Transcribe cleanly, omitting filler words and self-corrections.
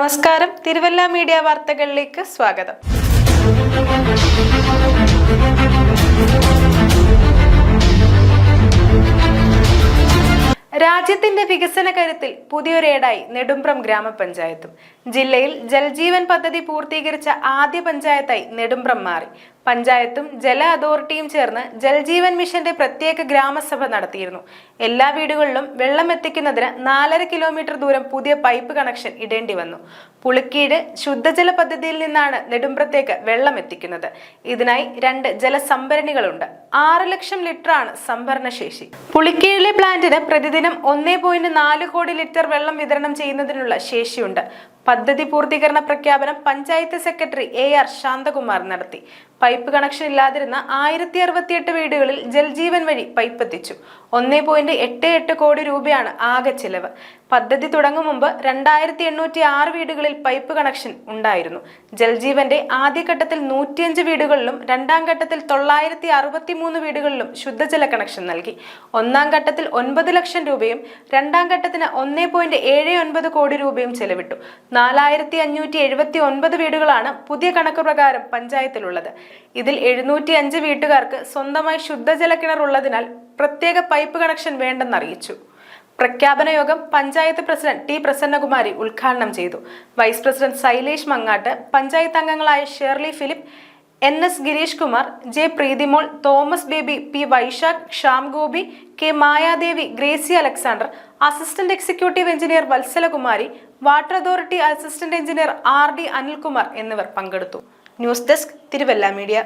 നമസ്കാരം, തിരുവല്ല മീഡിയ വാർത്തകളിലേക്ക് സ്വാഗതം. രാജ്യത്തിന്റെ വികസന കരുത്തിൽ പുതിയൊരേടായി നെടുമ്പ്രം ഗ്രാമപഞ്ചായത്തും. ജില്ലയിൽ ജൽജീവൻ പദ്ധതി പൂർത്തീകരിച്ച ആദ്യ പഞ്ചായത്തായി നെടുമ്പ്രം മാറി. പഞ്ചായത്തും ജല അതോറിറ്റിയും ചേർന്ന് ജൽജീവൻ മിഷന്റെ പ്രത്യേക ഗ്രാമസഭ നടത്തിയിരുന്നു. എല്ലാ വീടുകളിലും വെള്ളം എത്തിക്കുന്നതിന് 4.5 കിലോമീറ്റർ ദൂരം പുതിയ പൈപ്പ് കണക്ഷൻ ഇടേണ്ടി വന്നു. പുളിക്കീട് ശുദ്ധജല പദ്ധതിയിൽ നിന്നാണ് നെടുമ്പ്രത്തേക്ക് വെള്ളം എത്തിക്കുന്നത്. ഇതിനായി 2 ജലസംഭരണികളുണ്ട്. 6 ലക്ഷം ലിറ്ററാണ് സംഭരണ ശേഷി. പുളിക്കീഴിലെ പ്ലാന്റിന് പ്രതിദിനം 1.4 കോടി ലിറ്റർ വെള്ളം വിതരണം ചെയ്യുന്നതിനുള്ള ശേഷിയുണ്ട്. പദ്ധതി പൂർത്തീകരണ പ്രഖ്യാപനം പഞ്ചായത്ത് സെക്രട്ടറി AR ശാന്തകുമാർ നടത്തി. പൈപ്പ് കണക്ഷൻ ഇല്ലാതിരുന്ന 1068 വീടുകളിൽ ജൽജീവൻ വഴി പൈപ്പ് എത്തിച്ചു. 1.88 കോടി രൂപയാണ് ആകെ ചെലവ്. പദ്ധതി തുടങ്ങും മുമ്പ് 2806 വീടുകളിൽ പൈപ്പ് കണക്ഷൻ ഉണ്ടായിരുന്നു. ജൽജീവന്റെ ആദ്യഘട്ടത്തിൽ 105 വീടുകളിലും 2ാം ഘട്ടത്തിൽ 963 വീടുകളിലും ശുദ്ധജല കണക്ഷൻ നൽകി. 1ാം ഘട്ടത്തിൽ 9 ലക്ഷം രൂപയും 2ാം ഘട്ടത്തിന് 1.79 കോടി രൂപയും ചെലവിട്ടു. 4579 വീടുകളാണ് പുതിയ കണക്ക് പ്രകാരം പഞ്ചായത്തിലുള്ളത്. ഇതിൽ 705 വീട്ടുകാർക്ക് സ്വന്തമായി ശുദ്ധജല കിണർ ഉള്ളതിനാൽ പ്രത്യേക പൈപ്പ് കണക്ഷൻ വേണ്ടെന്നറിയിച്ചു. പ്രഖ്യാപന യോഗം പഞ്ചായത്ത് പ്രസിഡന്റ് T പ്രസന്നകുമാരി ഉദ്ഘാടനം ചെയ്തു. വൈസ് പ്രസിഡന്റ് സൈലേഷ് മങ്ങാട്ട്, പഞ്ചായത്ത് അംഗങ്ങളായ Shirley Philip, NS Girish Kumar, J Preethimol, Thomas Baby, P Vaishakh, Shyam Gopi, K Mayadevi, Gracy Alexander, assistant executive engineer Valsalakumari, water authority assistant engineer RD Anilkumar എന്നിവർ പങ്കെടുത്തു. News desk, Thiruvalla media.